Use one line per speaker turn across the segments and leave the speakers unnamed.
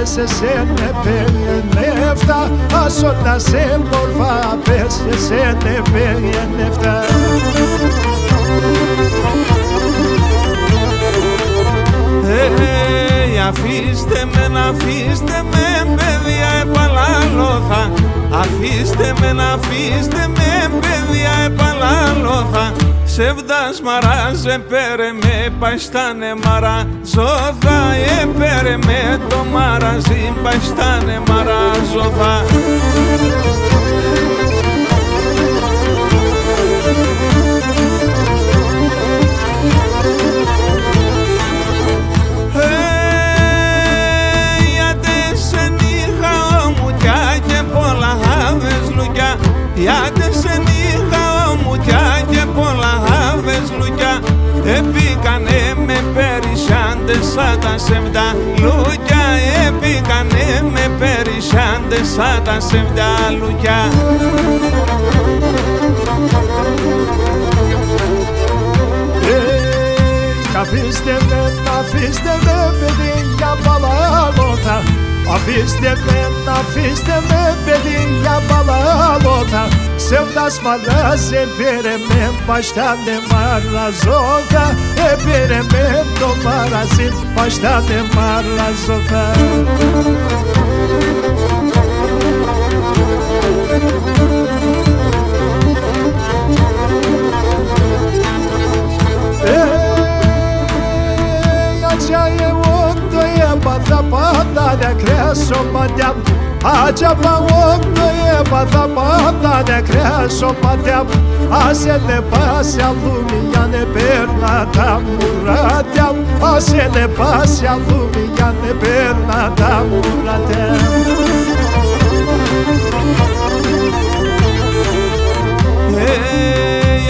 πες εσένε περνεύτα, άσο να σε μορφά πες εσένε περνεύτα.
Αφήστε με παιδιά επαλάλωθα, αφήστε με παιδιά επαλάλωθα. Σεβδάς μαράζε πέρε με παστάνε μαραζόθα, πέρε με το μαραζί παστάνε μαραζόθα. Γιατί σε νύχα ομουτιά και πολλά άβες λουκιά, επίκανε με περισσάντες σαν τα σεβδά λουκιά, επίκανε με περισσάντες σαν τα σεβδά λουκιά.
Αφήστε με παιδιά παλάλωθα, αφήστε με παιδιά παλάλωθα. Σεβδάς μαράζε πέρε με παστάνε μαραζόθα, πέρε με το μαραζί παστάνε μαραζόθα. Έπαθα πάντα να κρέσω μαντιά, άτζαπα όντω έπαθα πάντα να κρέσω μαντιά. Άσε ne πάσει αλλού για να παίρνα τα μουράτια, άσε ne πάσει αλλού για να παίρνα τα μουράτια.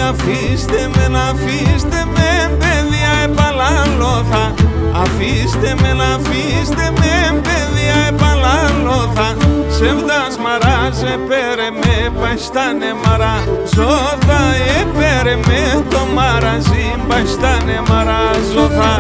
Αφήστε με παιδιά επαλάλωθα, αφήστε με παιδιά επαλάλωθα. Σεβδάς μαράζε πέρε με παστάνε μαραζόθα, πέρε με το μαραζί παστάνε μαραζόθα.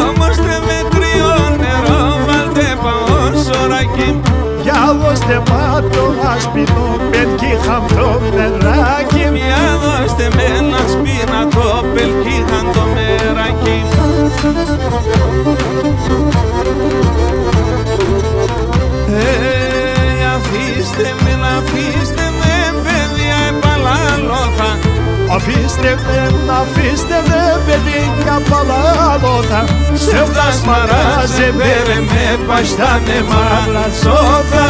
Όμως τε με κρύο νερό βάλτε πάω σωράκι, για δώστε μα το άσπινο πελκί χαμπτό μεράκι,
για δώστε με ένα σπίνατο πελκί χαμπτό μεράκι. Αφήστε με παιδιά επαλάλωθα,
αφήστε με παιδιά παλάλωθα. Σεβδάς μαράζε πέρε με παστάνε μαραζόθα,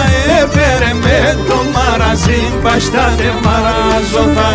πέρε με το μαραζί παστάνε μαραζόθα.